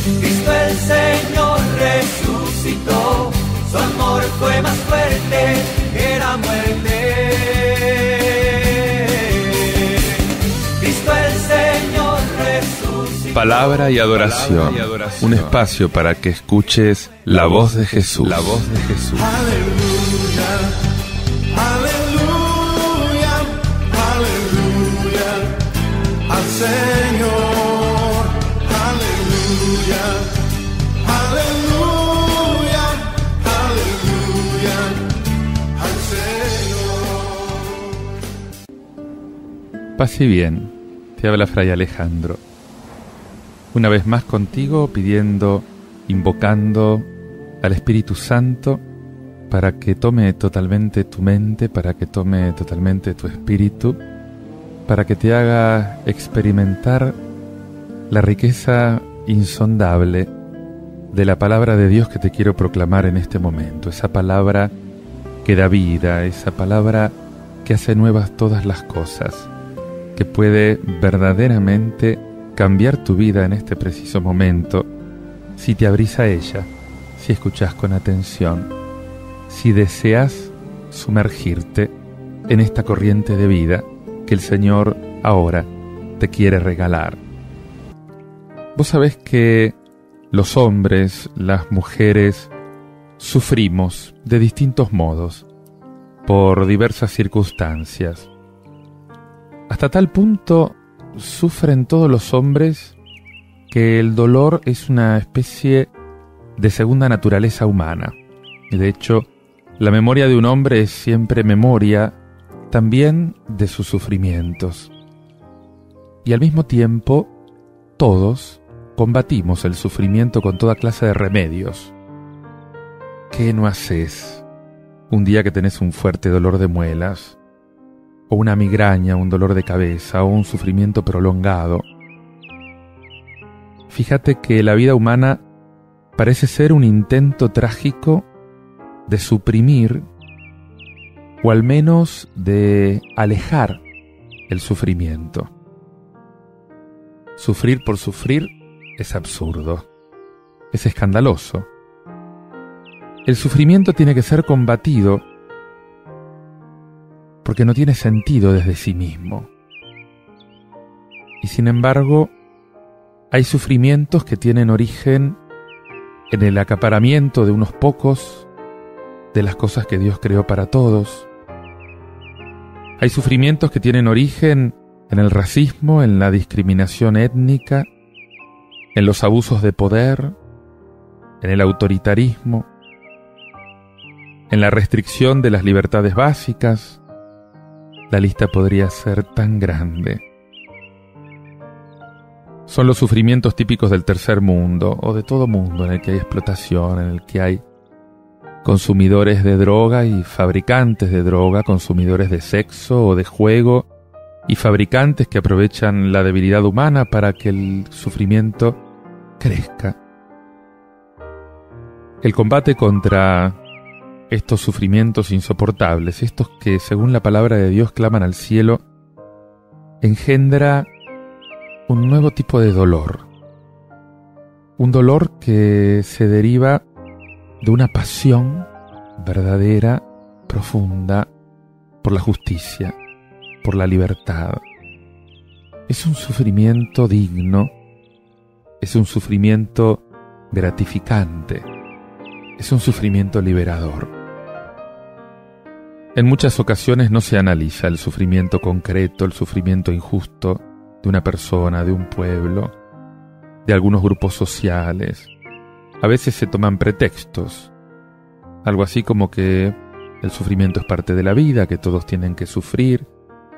Cristo el Señor resucitó, su amor fue más fuerte que la muerte. Cristo el Señor resucitó. Palabra y adoración, un espacio para que escuches la voz de Jesús. La voz de Jesús. Aleluya, aleluya, aleluya al Señor. Aleluya, aleluya, aleluya al Señor. Paz y bien, te habla Fray Alejandro. Una vez más contigo, pidiendo, invocando al Espíritu Santo para que tome totalmente tu mente, para que tome totalmente tu espíritu, para que te haga experimentar la riqueza insondable de la palabra de Dios que te quiero proclamar en este momento. Esa palabra que da vida, esa palabra que hace nuevas todas las cosas, que puede verdaderamente cambiar tu vida en este preciso momento, si te abrís a ella, si escuchás con atención, si deseas sumergirte en esta corriente de vida que el Señor ahora te quiere regalar. Vos sabés que los hombres, las mujeres, sufrimos de distintos modos, por diversas circunstancias. Hasta tal punto sufren todos los hombres que el dolor es una especie de segunda naturaleza humana. De hecho, la memoria de un hombre es siempre memoria también de sus sufrimientos. Y al mismo tiempo, todos combatimos el sufrimiento con toda clase de remedios. ¿Qué no haces un día que tenés un fuerte dolor de muelas, o una migraña, un dolor de cabeza, o un sufrimiento prolongado? Fíjate que la vida humana parece ser un intento trágico de suprimir, o al menos de alejar el sufrimiento. Sufrir por sufrir es absurdo, es escandaloso. El sufrimiento tiene que ser combatido porque no tiene sentido desde sí mismo. Y sin embargo, hay sufrimientos que tienen origen en el acaparamiento de unos pocos de las cosas que Dios creó para todos. Hay sufrimientos que tienen origen en el racismo, en la discriminación étnica, en los abusos de poder, en el autoritarismo, en la restricción de las libertades básicas. La lista podría ser tan grande. Son los sufrimientos típicos del tercer mundo, o de todo mundo en el que hay explotación, en el que hay consumidores de droga y fabricantes de droga, consumidores de sexo o de juego, y fabricantes que aprovechan la debilidad humana para que el sufrimiento crezca. El combate contra estos sufrimientos insoportables, estos que según la palabra de Dios claman al cielo, engendra un nuevo tipo de dolor. Un dolor que se deriva de una pasión verdadera, profunda, por la justicia, por la libertad. Es un sufrimiento digno, es un sufrimiento gratificante, es un sufrimiento liberador. En muchas ocasiones no se analiza el sufrimiento concreto, el sufrimiento injusto de una persona, de un pueblo, de algunos grupos sociales. A veces se toman pretextos, algo así como que el sufrimiento es parte de la vida, que todos tienen que sufrir,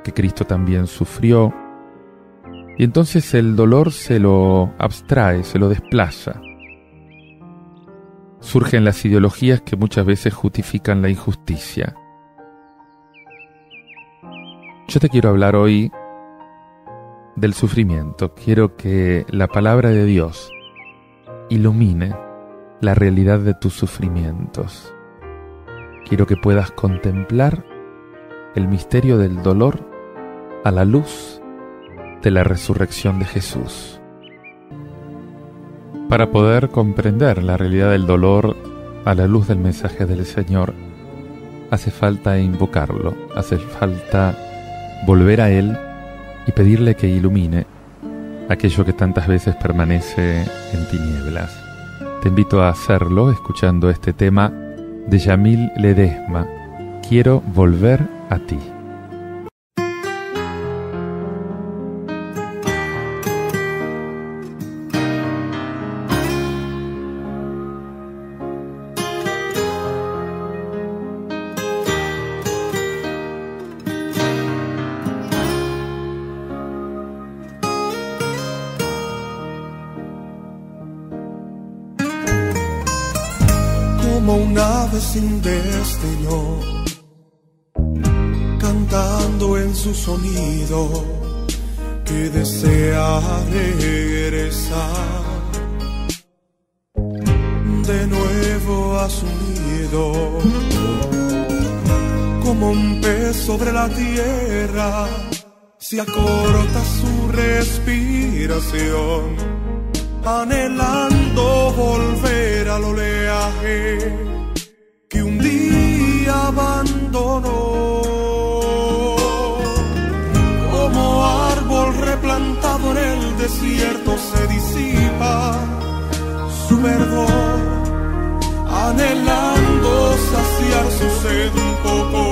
que Cristo también sufrió. Y entonces el dolor se lo abstrae, se lo desplaza. Surgen las ideologías que muchas veces justifican la injusticia. Yo te quiero hablar hoy del sufrimiento. Quiero que la palabra de Dios ilumine la realidad de tus sufrimientos. Quiero que puedas contemplar el misterio del dolor a la luz de la resurrección de Jesús. Para poder comprender la realidad del dolor a la luz del mensaje del Señor, hace falta invocarlo, hace falta volver a Él y pedirle que ilumine aquello que tantas veces permanece en tinieblas. Te invito a hacerlo escuchando este tema de Yamil Ledesma, Quiero volver a ti. Como un ave sin destino, cantando en su sonido, que desea regresar de nuevo a su nido. Como un pez sobre la tierra, se acorta su respiración, anhelando volver al oleaje que un día abandonó. Como árbol replantado en el desierto se disipa su verdor, anhelando saciar su sed un poco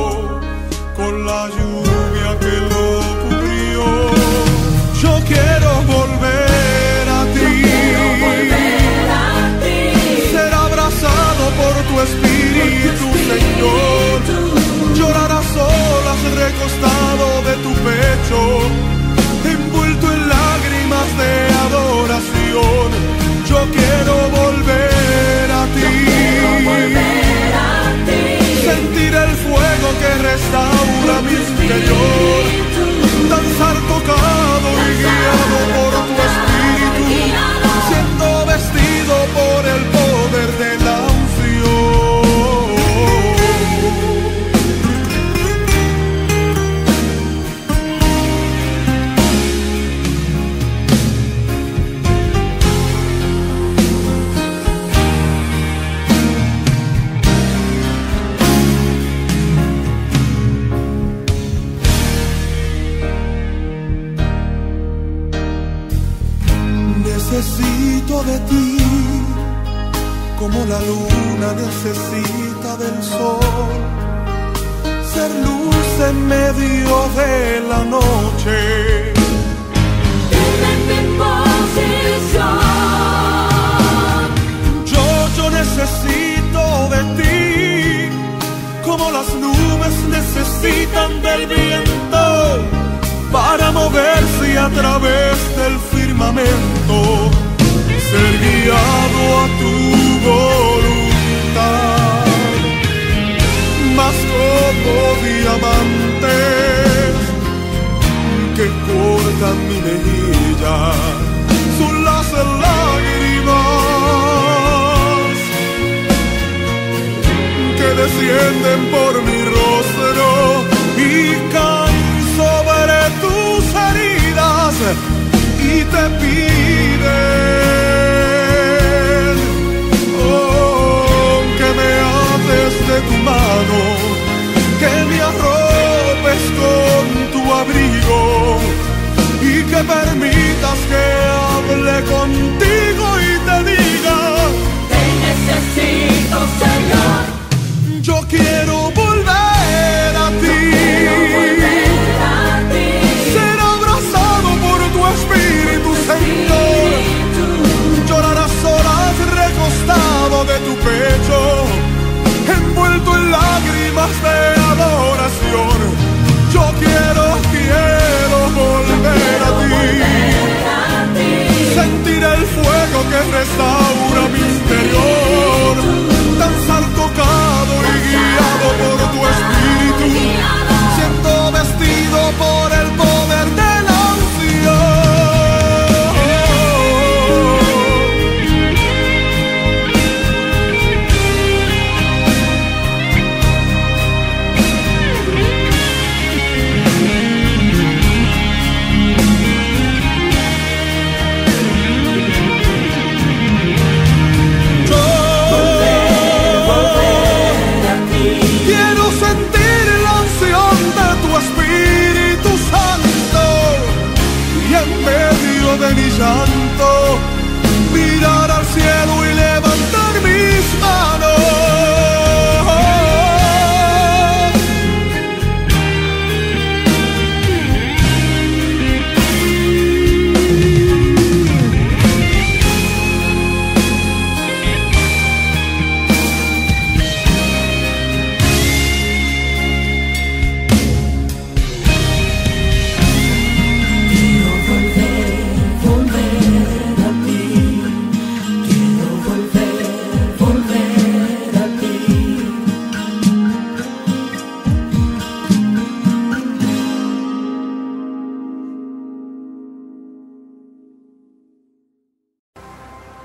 con la lluvia que lo cubrió. Yo quiero volver a ti, ser abrazado por tu espíritu, Señor, llorar a solas recostado de tu pecho, envuelto en lágrimas de adoración. Yo quiero volver a ti, sentir el fuego que restaura mi interior, danzar tocado y guiado por tu espíritu, siendo vestido por el poder de la Necesito de ti, como la luna necesita del sol, ser luz en medio de la noche. Dime mi posición. Yo necesito de ti, como las nubes necesitan del viento para moverse a través del firmamento, ser guiado a tu voluntad, más como diamantes que cortan mi mejilla, son las lágrimas que descienden por mi rostro y caen sobre tus heridas y te piden, oh, que me haces de tu mano, que me arropes con tu abrigo y que permitas que hable contigo y te diga: Te necesito, Señor. Yo quiero volver a ti, ser abrazado por tu espíritu, Señor, llorar a solas recostado de tu pecho, envuelto en lágrimas de adoración. Yo quiero volver a ti, sentir el fuego que restaura mi interior, danzar tocado y guiado por tu espíritu, siendo vestido por el poder de la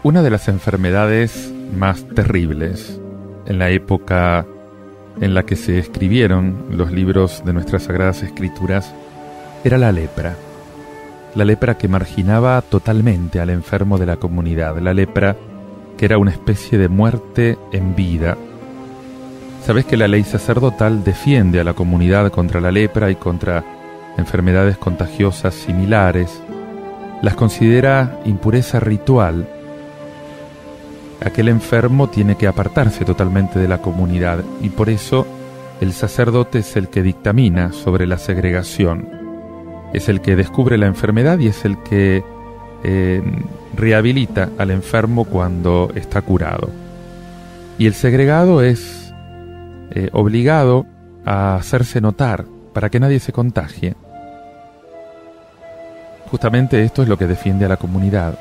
Una de las enfermedades más terribles en la época en la que se escribieron los libros de nuestras Sagradas Escrituras era la lepra. La lepra que marginaba totalmente al enfermo de la comunidad. La lepra que era una especie de muerte en vida. Sabés que la ley sacerdotal defiende a la comunidad contra la lepra y contra enfermedades contagiosas similares. Las considera impureza ritual. Aquel enfermo tiene que apartarse totalmente de la comunidad y por eso el sacerdote es el que dictamina sobre la segregación. Es el que descubre la enfermedad y es el que rehabilita al enfermo cuando está curado. Y el segregado es obligado a hacerse notar para que nadie se contagie. Justamente esto es lo que defiende a la comunidad.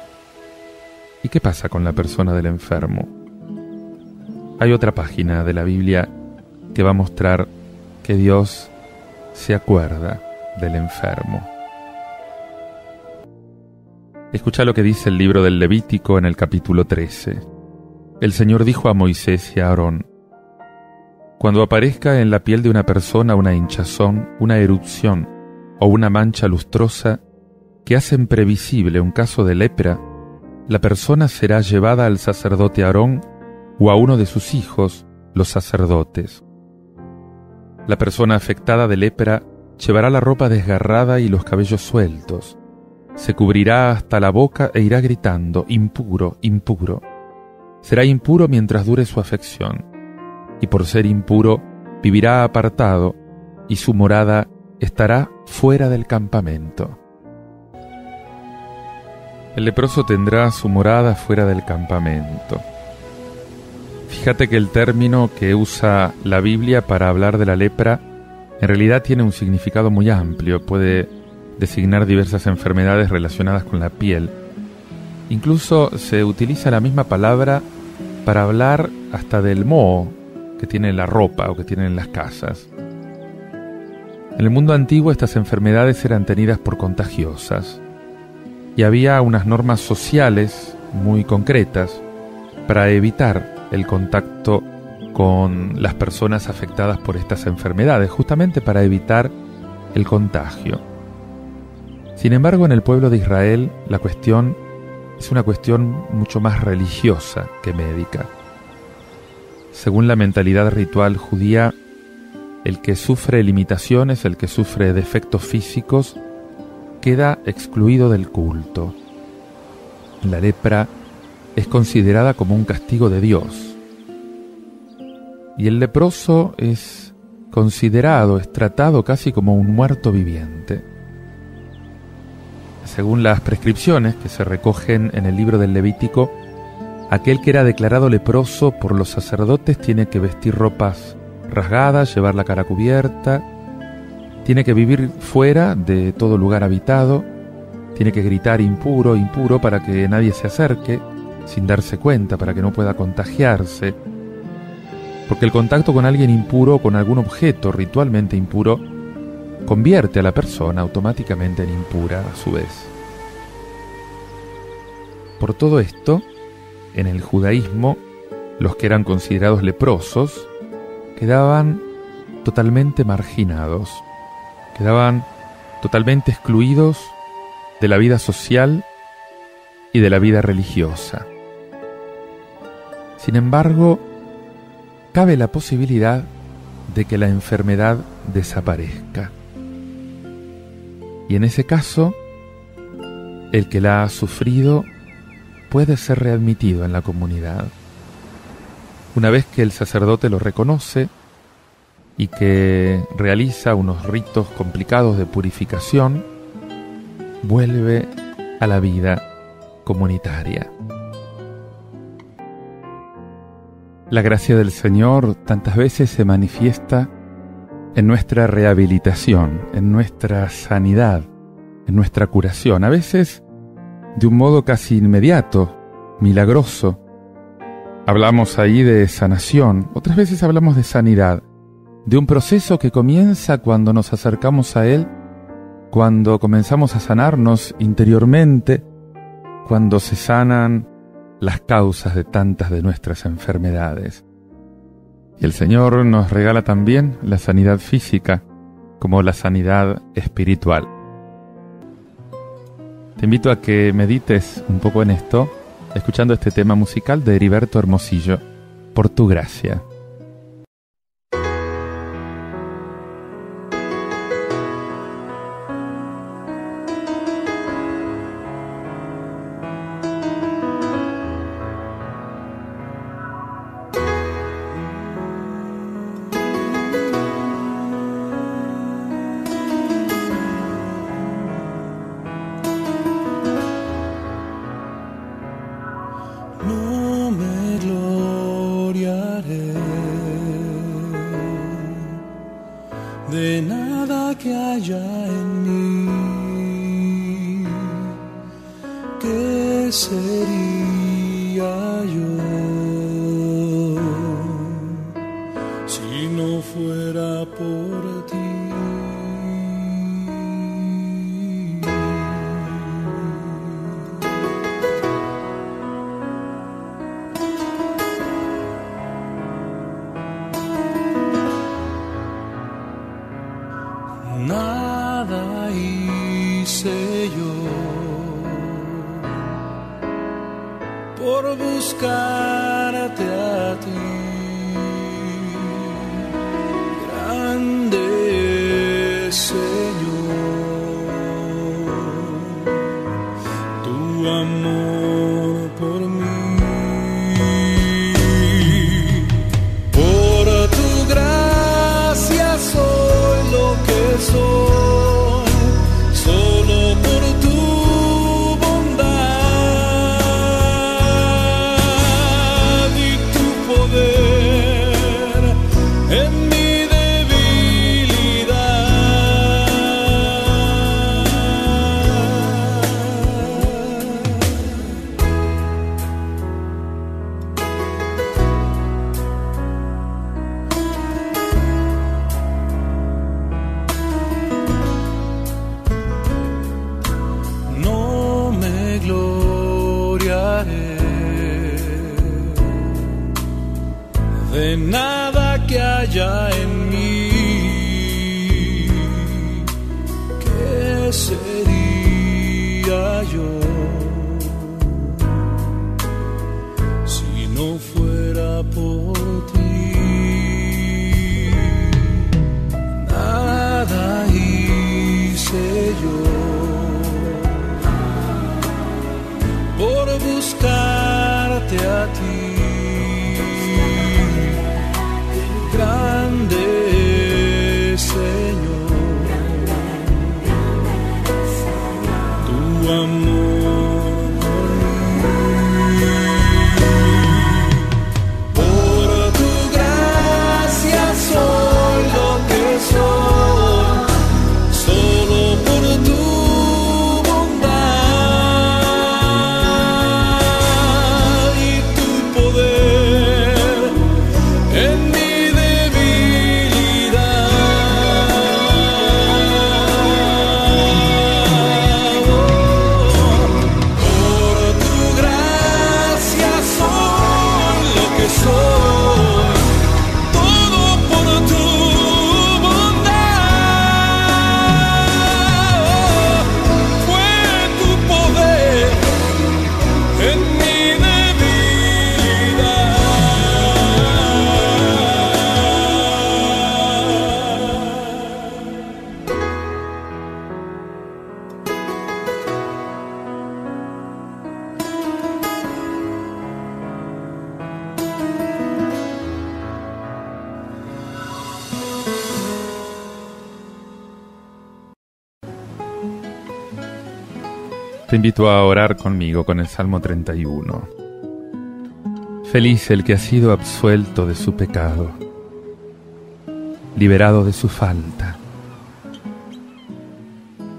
¿Y qué pasa con la persona del enfermo? Hay otra página de la Biblia que va a mostrar que Dios se acuerda del enfermo. Escucha lo que dice el libro del Levítico en el capítulo 13. El Señor dijo a Moisés y a Aarón: cuando aparezca en la piel de una persona una hinchazón, una erupción o una mancha lustrosa que hacen previsible un caso de lepra, la persona será llevada al sacerdote Aarón o a uno de sus hijos, los sacerdotes. La persona afectada de lepra llevará la ropa desgarrada y los cabellos sueltos. Se cubrirá hasta la boca e irá gritando: impuro, impuro. Será impuro mientras dure su afección, y por ser impuro vivirá apartado, y su morada estará fuera del campamento. El leproso tendrá su morada fuera del campamento. Fíjate que el término que usa la Biblia para hablar de la lepra en realidad tiene un significado muy amplio. Puede designar diversas enfermedades relacionadas con la piel. Incluso se utiliza la misma palabra para hablar hasta del moho que tiene la ropa o que tienen las casas. En el mundo antiguo estas enfermedades eran tenidas por contagiosas y había unas normas sociales muy concretas para evitar el contacto con las personas afectadas por estas enfermedades, justamente para evitar el contagio. Sin embargo, en el pueblo de Israel la cuestión es una cuestión mucho más religiosa que médica. Según la mentalidad ritual judía, el que sufre limitaciones, el que sufre defectos físicos, queda excluido del culto. La lepra es considerada como un castigo de Dios. Y el leproso es considerado, es tratado casi como un muerto viviente. Según las prescripciones que se recogen en el libro del Levítico, aquel que era declarado leproso por los sacerdotes tiene que vestir ropas rasgadas, llevar la cara cubierta, tiene que vivir fuera de todo lugar habitado, tiene que gritar impuro, impuro para que nadie se acerque sin darse cuenta, para que no pueda contagiarse. Porque el contacto con alguien impuro o con algún objeto ritualmente impuro convierte a la persona automáticamente en impura a su vez. Por todo esto, en el judaísmo, los que eran considerados leprosos quedaban totalmente marginados, quedaban totalmente excluidos de la vida social y de la vida religiosa. Sin embargo, cabe la posibilidad de que la enfermedad desaparezca. Y en ese caso, el que la ha sufrido puede ser readmitido en la comunidad. Una vez que el sacerdote lo reconoce y que realiza unos ritos complicados de purificación, vuelve a la vida comunitaria. La gracia del Señor tantas veces se manifiesta en nuestra rehabilitación, en nuestra sanidad, en nuestra curación, a veces de un modo casi inmediato, milagroso. Hablamos ahí de sanación, otras veces hablamos de sanidad, de un proceso que comienza cuando nos acercamos a Él, cuando comenzamos a sanarnos interiormente, cuando se sanan las causas de tantas de nuestras enfermedades. Y el Señor nos regala también la sanidad física como la sanidad espiritual. Te invito a que medites un poco en esto, escuchando este tema musical de Heriberto Hermosillo, Por tu gracia. No me gloriaré de nada que haya en mí. ¿Qué sería yo si no fuera por ti? Nada hice yo por buscarte a ti, grande Señor, tu amor por mí. Por tu gracia soy lo que soy, solo por tu bondad y tu poder en mi debilidad. No me gloriaré de nada que haya en mí. ¿Qué sería yo si no fuera por ti? Nada hice yo por buscarte a ti, grande Señor, tu amor por mí. Por tu gracia soy lo que soy, solo por tu bondad y tu poder en mi debilidad. Por tu gracia soy lo que soy, todo por tu bondad. Fue tu poder en mi Te invito a orar conmigo con el Salmo 31. Feliz el que ha sido absuelto de su pecado, liberado de su falta.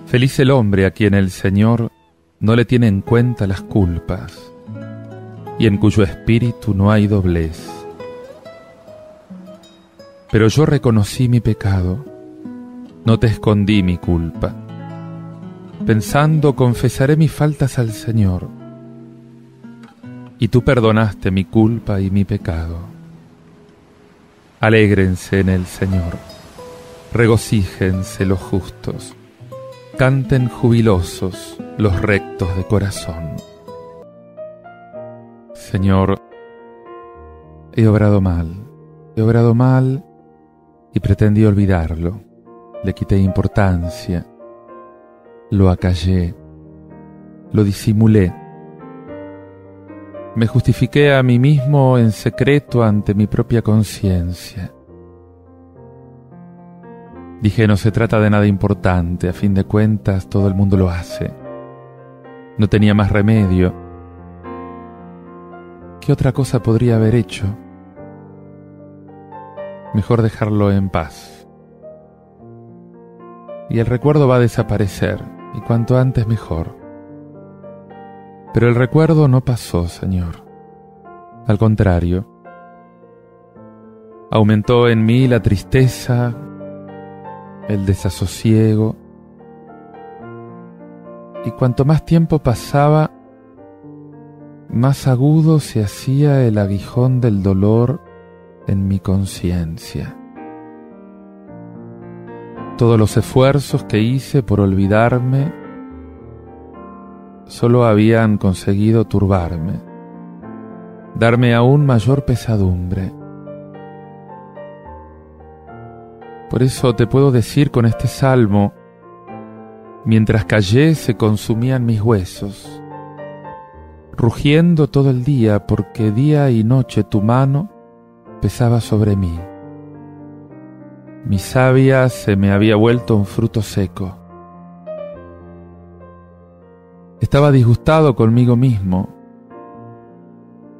Feliz el hombre a quien el Señor no le tiene en cuenta las culpas y en cuyo espíritu no hay doblez. Pero yo reconocí mi pecado, no te escondí mi culpa. Pensando, confesaré mis faltas al Señor. y tú perdonaste mi culpa y mi pecado. Alégrense en el Señor, regocíjense los justos, canten jubilosos los rectos de corazón. Señor, he obrado mal y pretendí olvidarlo. Le quité importancia, lo acallé, lo disimulé. Me justifiqué a mí mismo en secreto ante mi propia conciencia. Dije, no se trata de nada importante, a fin de cuentas todo el mundo lo hace. No tenía más remedio. ¿Qué otra cosa podría haber hecho? Mejor dejarlo en paz. Y el recuerdo va a desaparecer, y cuanto antes mejor. Pero el recuerdo no pasó, Señor. Al contrario, aumentó en mí la tristeza, el desasosiego, y cuanto más tiempo pasaba, más agudo se hacía el aguijón del dolor en mi conciencia. Todos los esfuerzos que hice por olvidarme solo habían conseguido turbarme, darme aún mayor pesadumbre. Por eso te puedo decir con este salmo: mientras callé se consumían mis huesos, rugiendo todo el día, porque día y noche tu mano pesaba sobre mí. Mi savia se me había vuelto un fruto seco. Estaba disgustado conmigo mismo,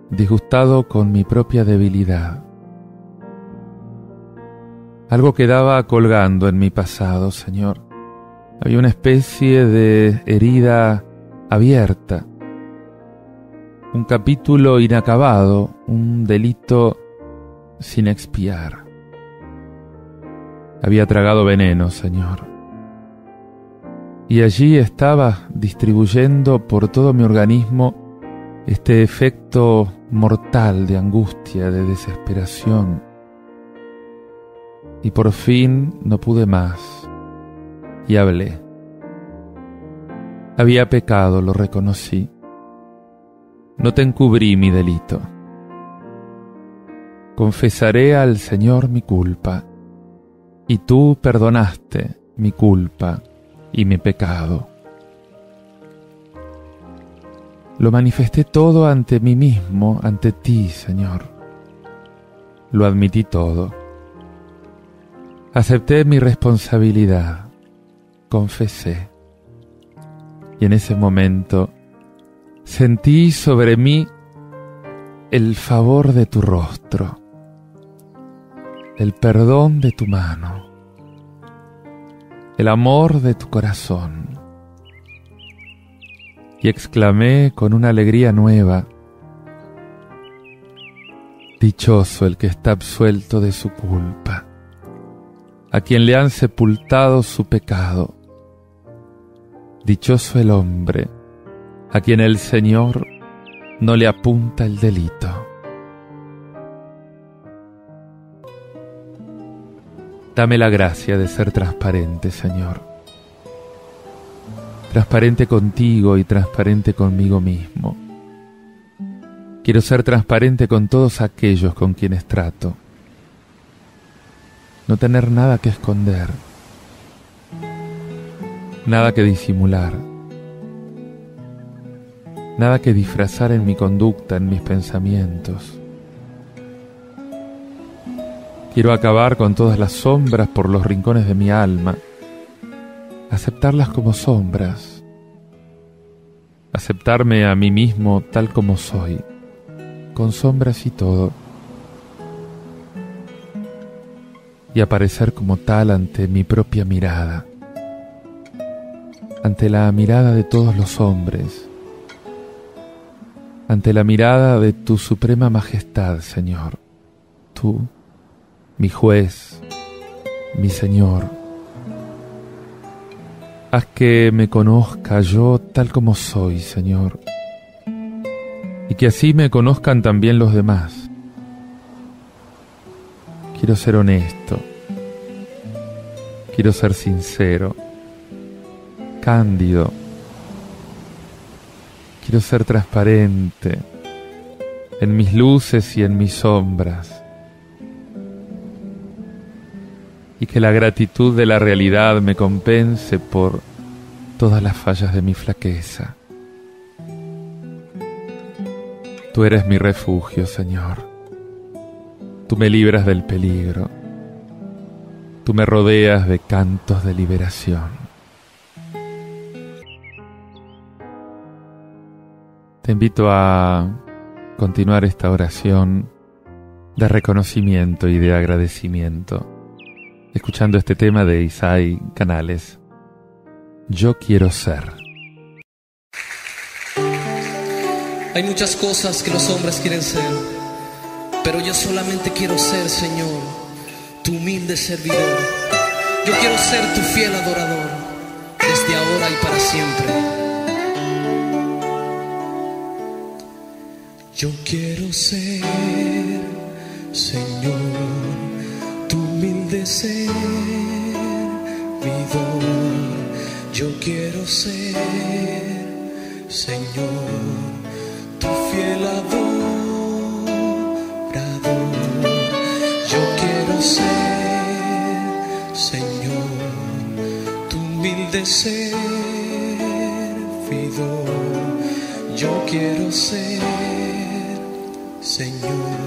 disgustado con mi propia debilidad. Algo quedaba colgando en mi pasado, Señor. Había una especie de herida abierta, un capítulo inacabado, un delito sin expiar. Había tragado veneno, Señor, y allí estaba distribuyendo por todo mi organismo este efecto mortal de angustia, de desesperación. Y por fin no pude más, y hablé. Había pecado, lo reconocí. No te encubrí mi delito. Confesaré al Señor mi culpa, y tú perdonaste mi culpa y mi pecado. Lo manifesté todo ante mí mismo, ante ti, Señor. Lo admití todo. Acepté mi responsabilidad, confesé, y en ese momento sentí sobre mí el favor de tu rostro, el perdón de tu mano, el amor de tu corazón, y exclamé con una alegría nueva: dichoso el que está absuelto de su culpa, a quien le han sepultado su pecado. Dichoso el hombre a quien el Señor no le apunta el delito. Dame la gracia de ser transparente, Señor. Transparente contigo y transparente conmigo mismo. Quiero ser transparente con todos aquellos con quienes trato. No tener nada que esconder, nada que disimular, nada que disfrazar en mi conducta, en mis pensamientos. Quiero acabar con todas las sombras por los rincones de mi alma, aceptarlas como sombras, aceptarme a mí mismo tal como soy, con sombras y todo, y aparecer como tal ante mi propia mirada, ante la mirada de todos los hombres, ante la mirada de tu suprema majestad, Señor, tú, mi juez, mi Señor. Haz que me conozca yo tal como soy, Señor. y que así me conozcan también los demás. Quiero ser honesto, quiero ser sincero, cándido, quiero ser transparente en mis luces y en mis sombras, y que la gratitud de la realidad me compense por todas las fallas de mi flaqueza. Tú eres mi refugio, Señor. Tú me libras del peligro. Tú me rodeas de cantos de liberación. Te invito a continuar esta oración de reconocimiento y de agradecimiento, escuchando este tema de Isai Canales. Yo quiero ser. Hay muchas cosas que los hombres quieren ser, pero yo solamente quiero ser, Señor, tu humilde servidor. Yo quiero ser tu fiel adorador, desde ahora y para siempre. Yo quiero ser, Señor, tu humilde servidor. Yo quiero ser, Señor, tu fiel adorador. Yo quiero ser, Señor, tu humilde servidor. Yo quiero ser, Señor,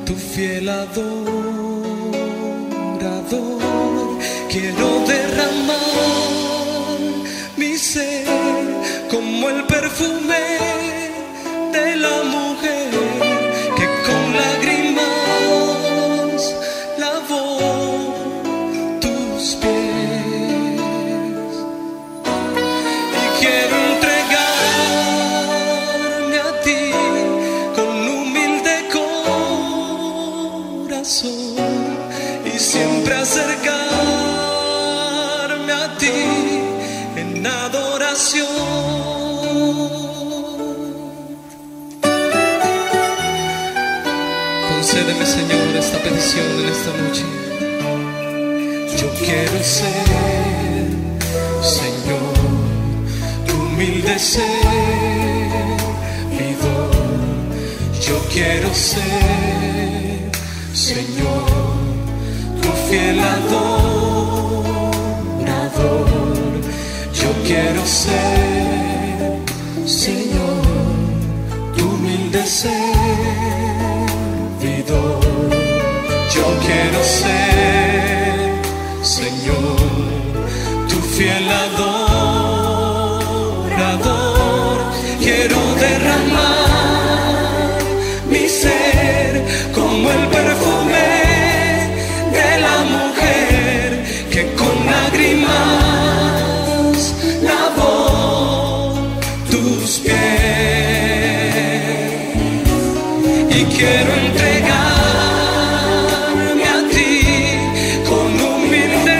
tu fiel adorador. Quiero derramar mi ser como el perfume de la mujer que con lágrimas lavó tus pies. Y quiero entregarme a ti con humilde corazón y siempre acercarme a ti en adoración. Concédeme, Señor, esta petición en esta noche. Yo quiero ser, Señor, tu humilde servidor. Yo quiero ser, Señor, tu fiel adorador. Yo quiero ser, Señor, tu humilde servidor. Yo quiero ser, Señor, tu fiel adorador. Quiero derramar mi ser como el perfume de la mujer que con lágrimas lavó tus pies. Y quiero entregarme a ti con humilde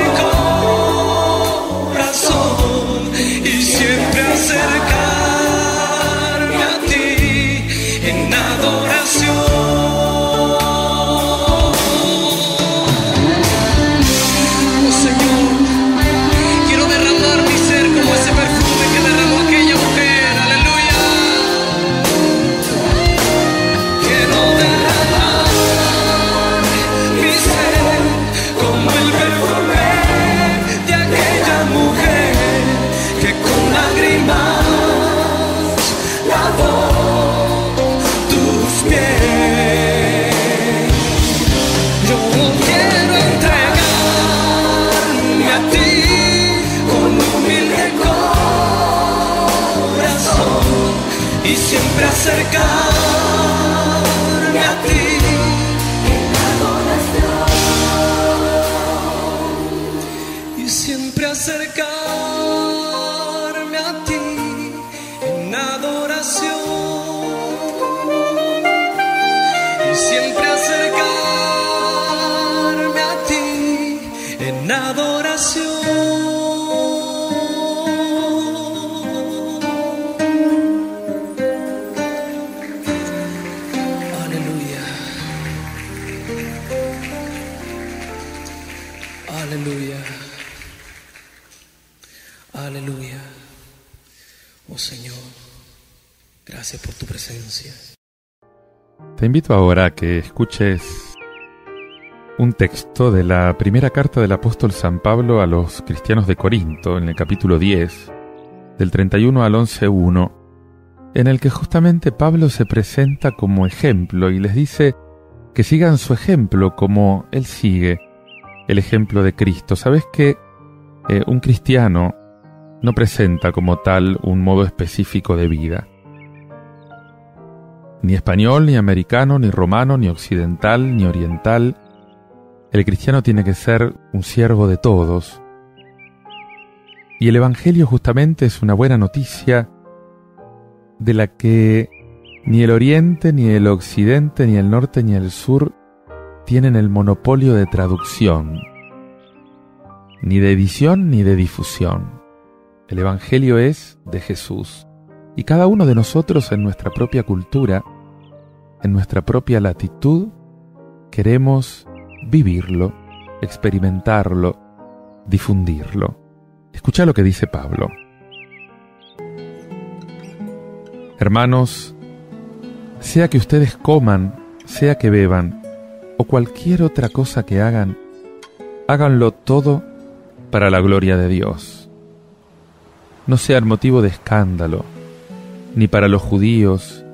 corazón y siempre acercarme a ti en adoración. Oh Señor, quiero derramar mi ser como ese perfume que derramó aquella mujer. Aleluya. Quiero derramar Aleluya. Oh Señor, gracias por tu presencia. Te invito ahora a que escuches un texto de la primera carta del apóstol San Pablo a los cristianos de Corinto, en el capítulo 10, del 31 al 11:1, en el que justamente Pablo se presenta como ejemplo y les dice que sigan su ejemplo como él sigue el ejemplo de Cristo. ¿Sabes que un cristiano no presenta como tal un modo específico de vida? Ni español, ni americano, ni romano, ni occidental, ni oriental. El cristiano tiene que ser un siervo de todos. Y el Evangelio justamente es una buena noticia de la que ni el oriente, ni el occidente, ni el norte, ni el sur tienen el monopolio de traducción, ni de edición, ni de difusión. El Evangelio es de Jesús. Y cada uno de nosotros en nuestra propia cultura, en nuestra propia latitud, queremos vivirlo, experimentarlo, difundirlo. Escucha lo que dice Pablo. Hermanos, sea que ustedes coman, sea que beban, o cualquier otra cosa que hagan, háganlo todo para la gloria de Dios. No sean motivo de escándalo, ni para los judíos,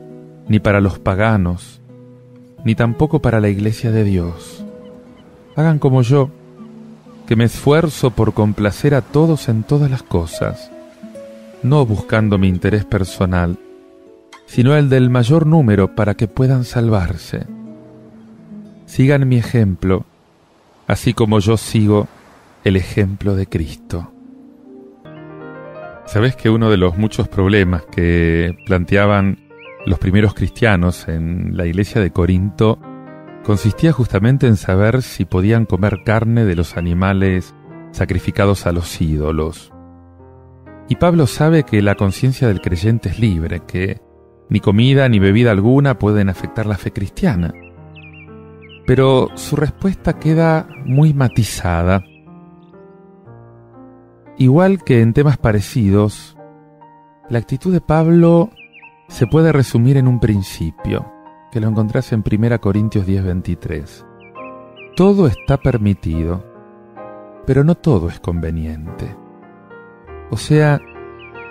ni para los paganos, ni tampoco para la iglesia de Dios. Hagan como yo, que me esfuerzo por complacer a todos en todas las cosas, no buscando mi interés personal, sino el del mayor número para que puedan salvarse. Sigan mi ejemplo, así como yo sigo el ejemplo de Cristo. ¿Sabes que uno de los muchos problemas que planteaban los primeros cristianos en la iglesia de Corinto consistía justamente en saber si podían comer carne de los animales sacrificados a los ídolos? Y Pablo sabe que la conciencia del creyente es libre, que ni comida ni bebida alguna pueden afectar la fe cristiana. Pero su respuesta queda muy matizada. Igual que en temas parecidos, la actitud de Pablo se puede resumir en un principio, que lo encontrás en 1 Corintios 10:23. Todo está permitido, pero no todo es conveniente. O sea,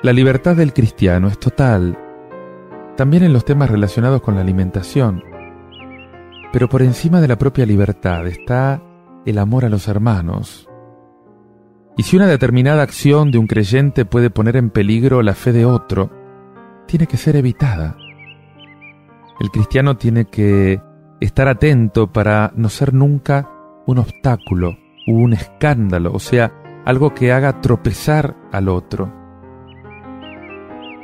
la libertad del cristiano es total, también en los temas relacionados con la alimentación. Pero por encima de la propia libertad está el amor a los hermanos. Y si una determinada acción de un creyente puede poner en peligro la fe de otro, tiene que ser evitada. El cristiano tiene que estar atento para no ser nunca un obstáculo u un escándalo, o sea, algo que haga tropezar al otro.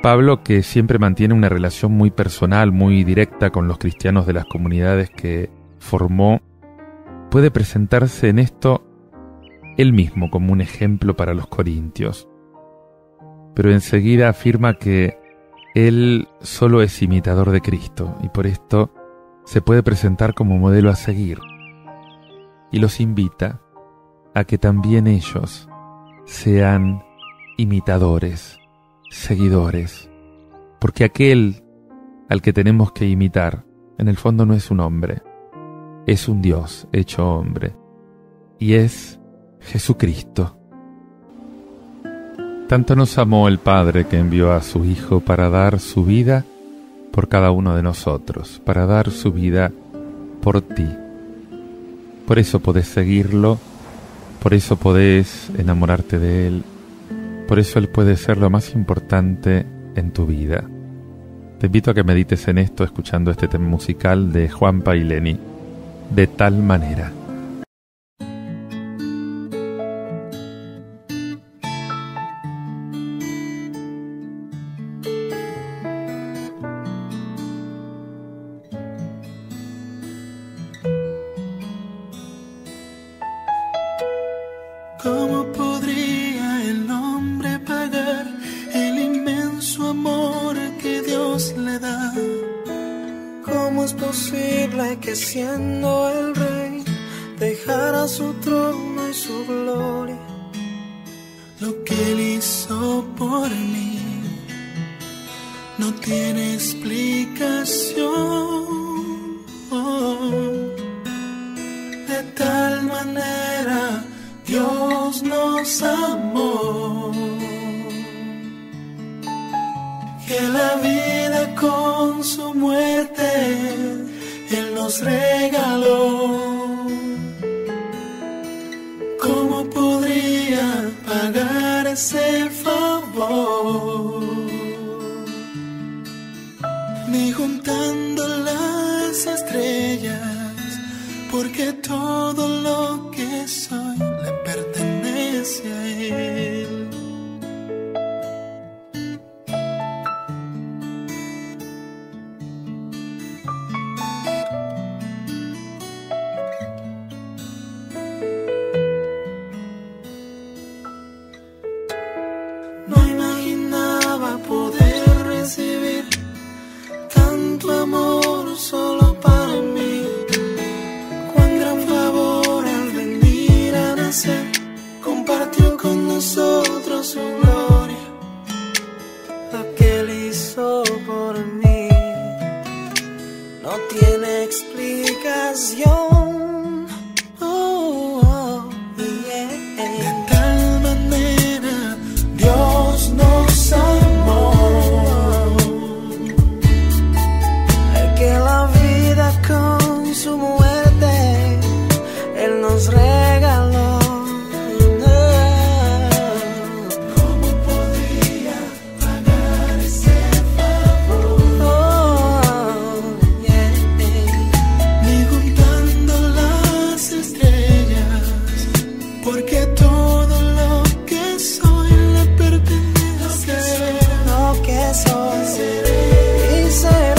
Pablo, que siempre mantiene una relación muy personal, muy directa con los cristianos de las comunidades que formó, puede presentarse en esto él mismo como un ejemplo para los corintios. Pero enseguida afirma que él solo es imitador de Cristo y por esto se puede presentar como modelo a seguir. Y los invita a que también ellos sean imitadores, seguidores, porque aquel al que tenemos que imitar en el fondo no es un hombre, es un Dios hecho hombre, y es Jesucristo. Tanto nos amó el Padre que envió a su Hijo para dar su vida por cada uno de nosotros, para dar su vida por ti. Por eso podés seguirlo, por eso podés enamorarte de Él, por eso Él puede ser lo más importante en tu vida. Te invito a que medites en esto escuchando este tema musical de Juanpa y Leni, De tal manera. ¿Cómo podría el hombre pagar el inmenso amor que Dios le da? ¿Cómo es posible que siendo el rey dejara su trono y su gloria Lo que Él hizo por mí no tiene explicación. De tal manera Dios nos amó, que la vida con su muerte Él nos regaló. ¿Cómo podría pagar ese favor? Ni juntando las estrellas, porque todo lo que soy le pertenece a Él. No imaginaba poder recibir tanto amor solo para mí. Cuán gran favor al venir a nacer, compartió con nosotros su gloria. Lo que Él hizo por mí no tiene explicación. Su muerte Él nos regaló. ¿Cómo podría pagar ese favor? Ni juntando las estrellas, porque todo lo que soy le pertenece. Lo que soy y seré.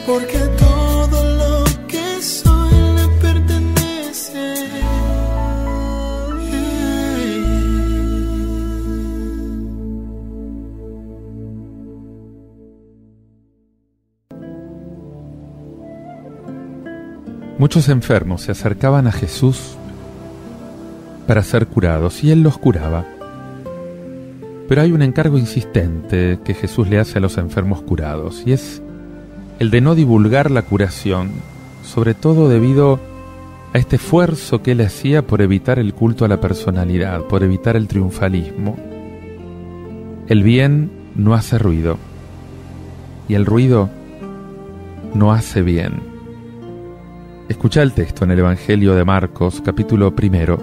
Porque todo lo que soy le pertenece. Muchos enfermos se acercaban a Jesús para ser curados y Él los curaba. Pero hay un encargo insistente que Jesús le hace a los enfermos curados, y es el de no divulgar la curación, sobre todo debido a este esfuerzo que Él hacía por evitar el culto a la personalidad, por evitar el triunfalismo. El bien no hace ruido, y el ruido no hace bien. Escucha el texto en el Evangelio de Marcos, capítulo 1,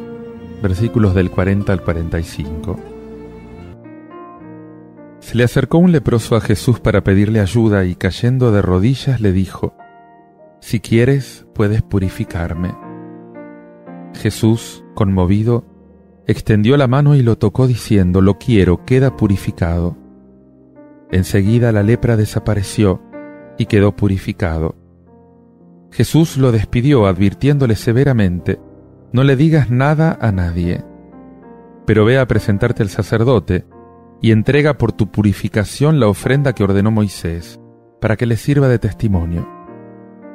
versículos del 40 al 45. Se le acercó un leproso a Jesús para pedirle ayuda y cayendo de rodillas le dijo: «Si quieres, puedes purificarme». Jesús, conmovido, extendió la mano y lo tocó diciendo: «Lo quiero, queda purificado». Enseguida la lepra desapareció y quedó purificado. Jesús lo despidió advirtiéndole severamente: «No le digas nada a nadie, pero ve a presentarte al sacerdote y entrega por tu purificación la ofrenda que ordenó Moisés, para que le sirva de testimonio».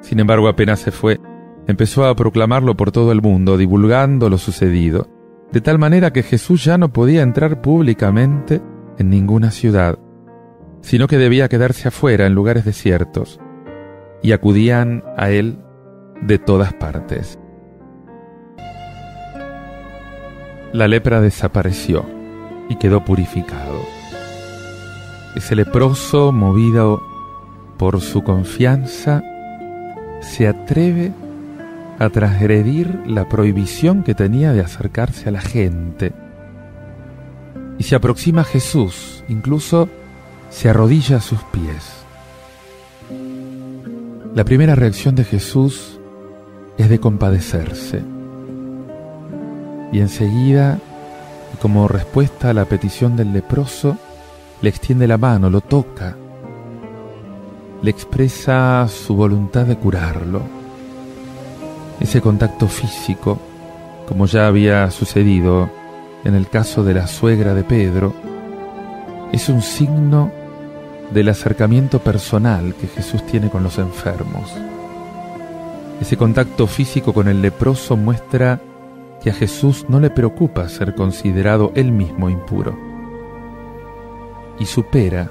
Sin embargo, apenas se fue, empezó a proclamarlo por todo el mundo, divulgando lo sucedido, de tal manera que Jesús ya no podía entrar públicamente en ninguna ciudad, sino que debía quedarse afuera en lugares desiertos, y acudían a Él de todas partes. La lepra desapareció y quedó purificado. Ese leproso, movido por su confianza, se atreve a transgredir la prohibición que tenía de acercarse a la gente. Y se aproxima a Jesús, incluso se arrodilla a sus pies. La primera reacción de Jesús es de compadecerse. Y enseguida, y como respuesta a la petición del leproso, le extiende la mano, lo toca, le expresa su voluntad de curarlo. Ese contacto físico, como ya había sucedido en el caso de la suegra de Pedro, es un signo del acercamiento personal que Jesús tiene con los enfermos. Ese contacto físico con el leproso muestra que a Jesús no le preocupa ser considerado él mismo impuro, y supera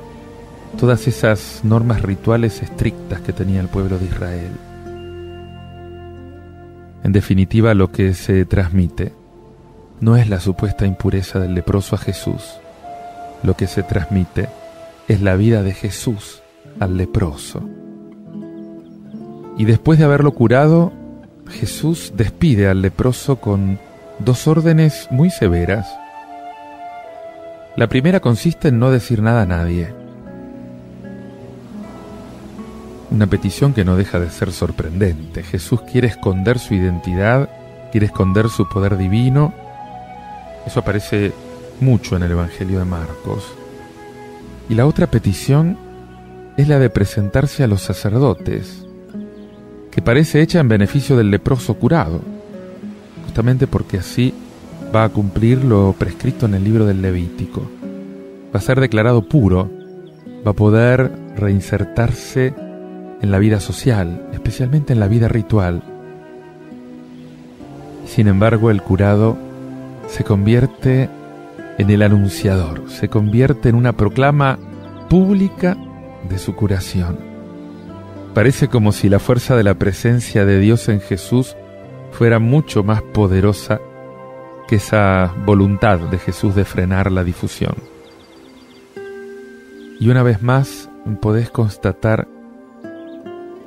todas esas normas rituales estrictas que tenía el pueblo de Israel. En definitiva, lo que se transmite no es la supuesta impureza del leproso a Jesús. Lo que se transmite es la vida de Jesús al leproso. Y después de haberlo curado, Jesús despide al leproso con dos órdenes muy severas. La primera consiste en no decir nada a nadie. Una petición que no deja de ser sorprendente. Jesús quiere esconder su identidad, quiere esconder su poder divino. Eso aparece mucho en el Evangelio de Marcos. Y la otra petición es la de presentarse a los sacerdotes, que parece hecha en beneficio del leproso curado, justamente porque así va a cumplir lo prescrito en el libro del Levítico. Va a ser declarado puro, va a poder reinsertarse en la vida social, especialmente en la vida ritual. Sin embargo, el curado se convierte en el anunciador, se convierte en una proclama pública de su curación. Parece como si la fuerza de la presencia de Dios en Jesús fuera mucho más poderosa que esa voluntad de Jesús de frenar la difusión. Y una vez más podés constatar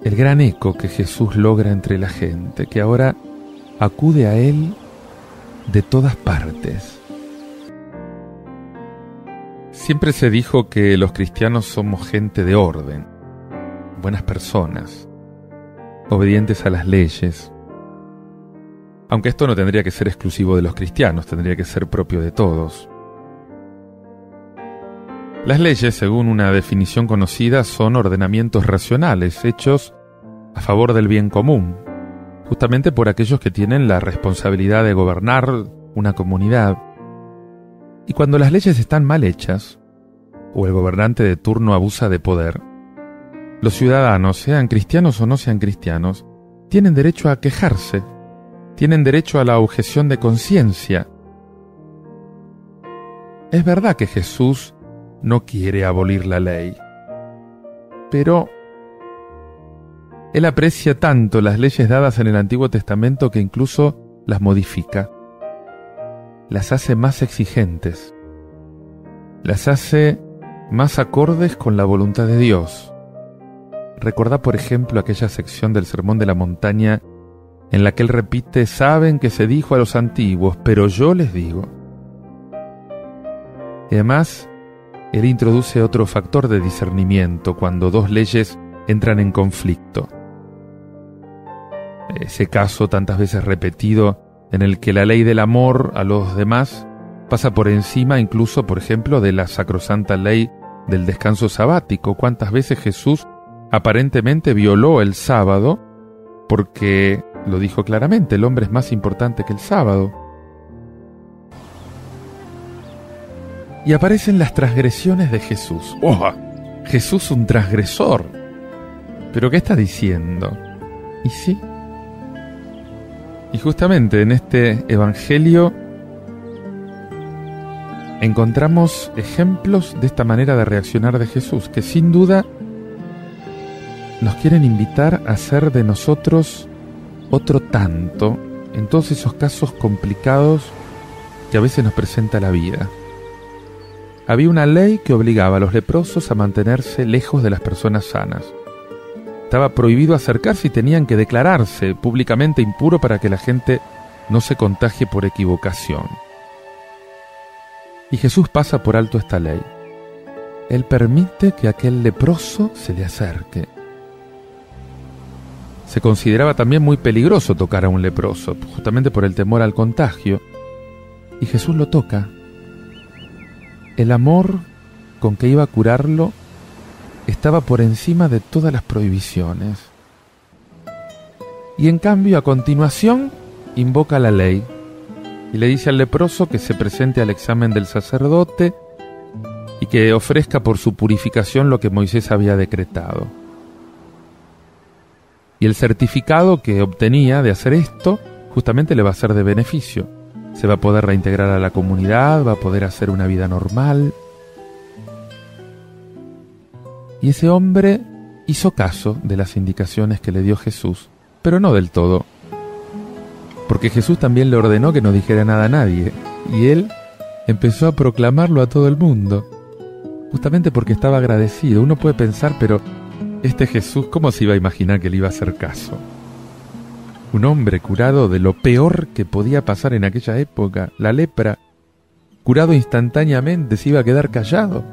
el gran eco que Jesús logra entre la gente, que ahora acude a Él de todas partes. Siempre se dijo que los cristianos somos gente de orden, buenas personas, obedientes a las leyes. Aunque esto no tendría que ser exclusivo de los cristianos, tendría que ser propio de todos. Las leyes, según una definición conocida, son ordenamientos racionales, hechos a favor del bien común, justamente por aquellos que tienen la responsabilidad de gobernar una comunidad. Y cuando las leyes están mal hechas, o el gobernante de turno abusa de poder, los ciudadanos, sean cristianos o no sean cristianos, tienen derecho a quejarse, tienen derecho a la objeción de conciencia. Es verdad que Jesús no quiere abolir la ley, pero Él aprecia tanto las leyes dadas en el Antiguo Testamento que incluso las modifica, las hace más exigentes, las hace más acordes con la voluntad de Dios. Recordá, por ejemplo, aquella sección del Sermón de la Montaña en la que Él repite: saben que se dijo a los antiguos, pero yo les digo. Y además, Él introduce otro factor de discernimiento cuando dos leyes entran en conflicto. Ese caso tantas veces repetido en el que la ley del amor a los demás pasa por encima incluso, por ejemplo, de la sacrosanta ley del descanso sabático. ¿Cuántas veces Jesús aparentemente violó el sábado porque lo dijo claramente: el hombre es más importante que el sábado? Y aparecen las transgresiones de Jesús. ¡Oh! Jesús, un transgresor. ¿Pero qué está diciendo? Y sí. Y justamente en este evangelio encontramos ejemplos de esta manera de reaccionar de Jesús, que sin duda nos quieren invitar a hacer de nosotros otro tanto en todos esos casos complicados que a veces nos presenta la vida. Había una ley que obligaba a los leprosos a mantenerse lejos de las personas sanas. Estaba prohibido acercarse y tenían que declararse públicamente impuro para que la gente no se contagie por equivocación. Y Jesús pasa por alto esta ley. Él permite que aquel leproso se le acerque. Se consideraba también muy peligroso tocar a un leproso, justamente por el temor al contagio. Y Jesús lo toca. El amor con que iba a curarlo estaba por encima de todas las prohibiciones. Y en cambio, a continuación, invoca la ley y le dice al leproso que se presente al examen del sacerdote y que ofrezca por su purificación lo que Moisés había decretado. Y el certificado que obtenía de hacer esto justamente le va a ser de beneficio. Se va a poder reintegrar a la comunidad, va a poder hacer una vida normal. Y ese hombre hizo caso de las indicaciones que le dio Jesús, pero no del todo. Porque Jesús también le ordenó que no dijera nada a nadie, y él empezó a proclamarlo a todo el mundo, justamente porque estaba agradecido. Uno puede pensar, pero este Jesús, ¿cómo se iba a imaginar que le iba a hacer caso? Un hombre curado de lo peor que podía pasar en aquella época, la lepra, curado instantáneamente, se iba a quedar callado.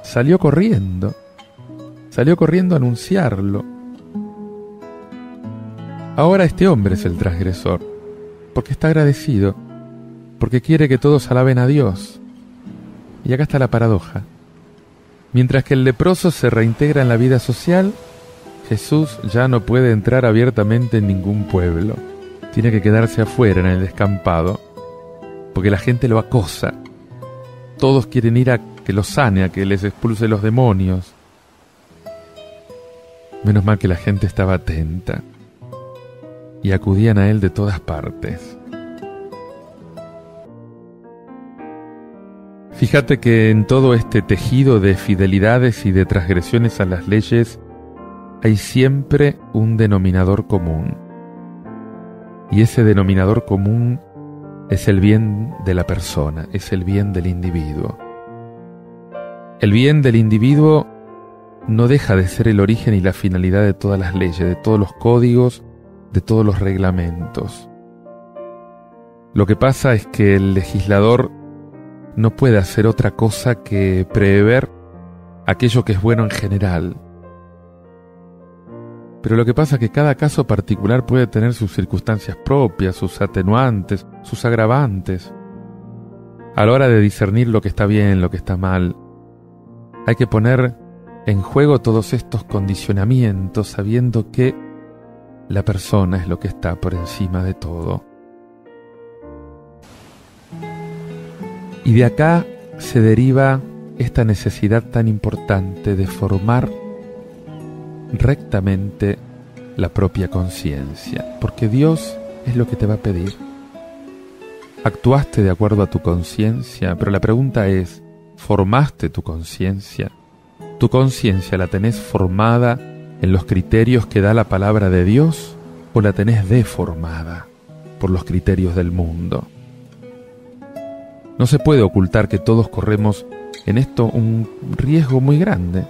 Salió corriendo a anunciarlo. Ahora este hombre es el transgresor, porque está agradecido, porque quiere que todos alaben a Dios. Y acá está la paradoja. Mientras que el leproso se reintegra en la vida social, Jesús ya no puede entrar abiertamente en ningún pueblo. Tiene que quedarse afuera en el descampado, porque la gente lo acosa. Todos quieren ir a que lo sane, a que les expulse los demonios. Menos mal que la gente estaba atenta y acudían a él de todas partes. Fíjate que en todo este tejido de fidelidades y de transgresiones a las leyes hay siempre un denominador común. Y ese denominador común es el bien de la persona, es el bien del individuo. El bien del individuo no deja de ser el origen y la finalidad de todas las leyes, de todos los códigos, de todos los reglamentos. Lo que pasa es que el legislador no puede hacer otra cosa que prever aquello que es bueno en general. Pero lo que pasa es que cada caso particular puede tener sus circunstancias propias, sus atenuantes, sus agravantes. A la hora de discernir lo que está bien, lo que está mal, hay que poner en juego todos estos condicionamientos, sabiendo que la persona es lo que está por encima de todo. Y de acá se deriva esta necesidad tan importante de formar rectamente la propia conciencia, porque Dios es lo que te va a pedir. Actuaste de acuerdo a tu conciencia, pero la pregunta es, ¿formaste tu conciencia? ¿Tu conciencia la tenés formada en los criterios que da la palabra de Dios o la tenés deformada por los criterios del mundo? No se puede ocultar que todos corremos en esto un riesgo muy grande.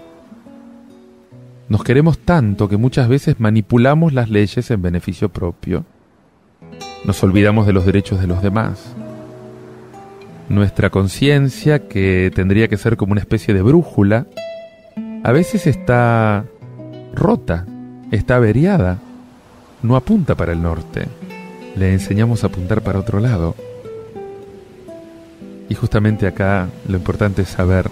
Nos queremos tanto que muchas veces manipulamos las leyes en beneficio propio. Nos olvidamos de los derechos de los demás. Nuestra conciencia, que tendría que ser como una especie de brújula, a veces está rota, está averiada, no apunta para el norte. Le enseñamos a apuntar para otro lado. Y justamente acá lo importante es saber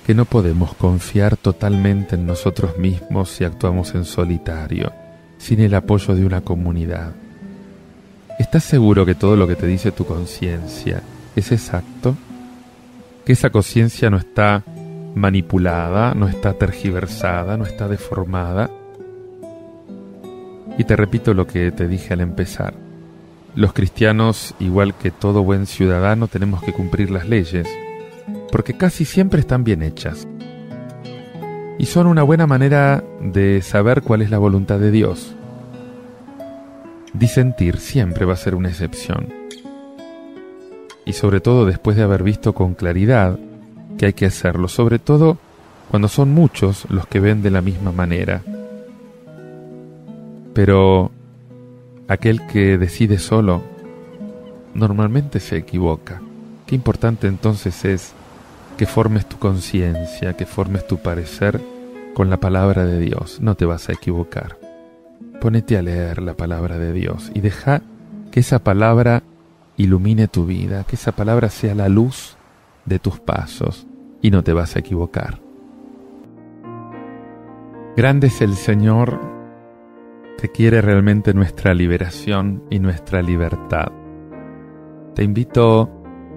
que no podemos confiar totalmente en nosotros mismos si actuamos en solitario, sin el apoyo de una comunidad. ¿Estás seguro que todo lo que te dice tu conciencia es exacto? ¿Que esa conciencia no está manipulada, no está tergiversada, no está deformada? Y te repito lo que te dije al empezar. Los cristianos, igual que todo buen ciudadano, tenemos que cumplir las leyes, porque casi siempre están bien hechas. Y son una buena manera de saber cuál es la voluntad de Dios. Disentir siempre va a ser una excepción. y sobre todo después de haber visto con claridad que hay que hacerlo, sobre todo cuando son muchos los que ven de la misma manera. Pero aquel que decide solo normalmente se equivoca. Qué importante entonces es que formes tu conciencia, que formes tu parecer con la palabra de Dios. No te vas a equivocar. Ponete a leer la palabra de Dios y deja que esa palabra ilumine tu vida, que esa palabra sea la luz de tus pasos y no te vas a equivocar. Grande es el Señor que quiere realmente nuestra liberación y nuestra libertad. Te invito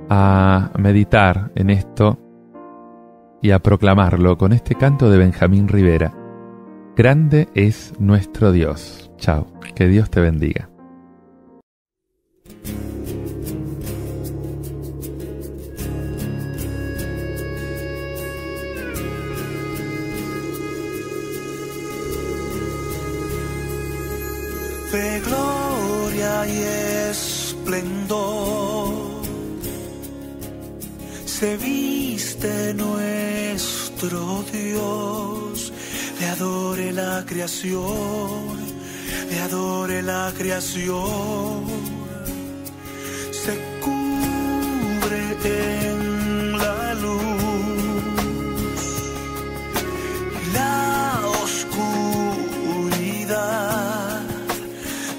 a meditar en esto y a proclamarlo con este canto de Benjamín Rivera. Grande es nuestro Dios. Chao, que Dios te bendiga. De gloria y esplendor se viste nuestro Dios, le adore la creación, le adore la creación, se cubre en la luz y la oscuridad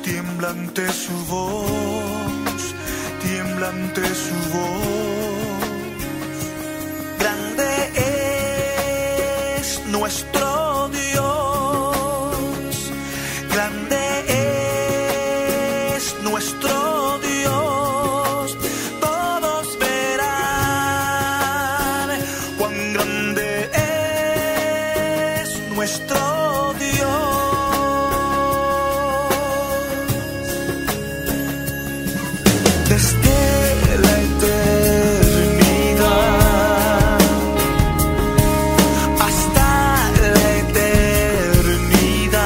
tiembla ante su voz, tiembla ante su voz. Grande es nuestro Dios, grande es nuestro Dios. Todos verán cuán grande es nuestro Dios. Desde la eternidad hasta la eternidad,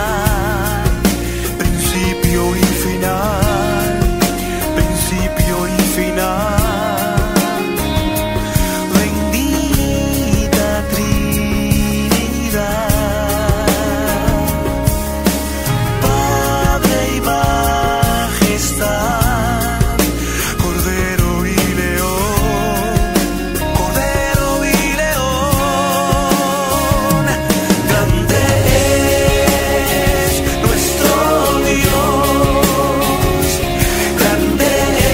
principio y final, principio y final. Bendita Trinidad, Padre y Majestad, Cordero y León, Cordero y León. Grande es nuestro Dios, grande es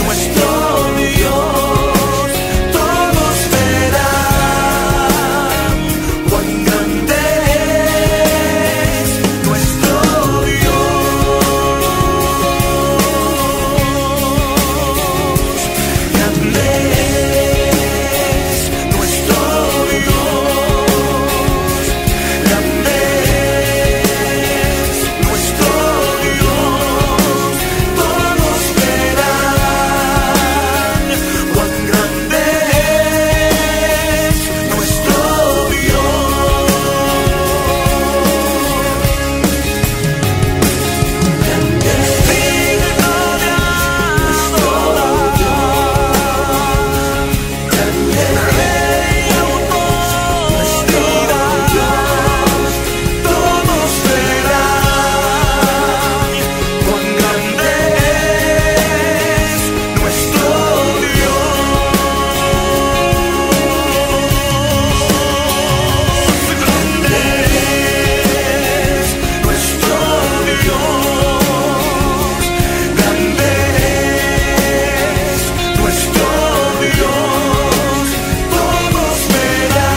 nuestro Dios. Todos verán cuán grande es nuestro Dios. Grande es nuestro Dios, grande es nuestro Dios. Todos verán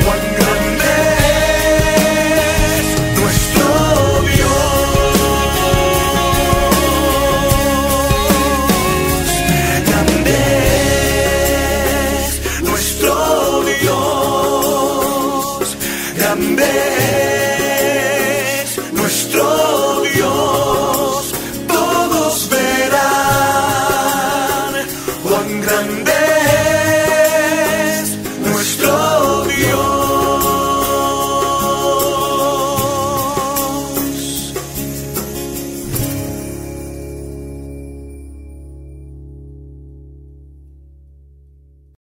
cuán grande es nuestro Dios. Grande es nuestro Dios.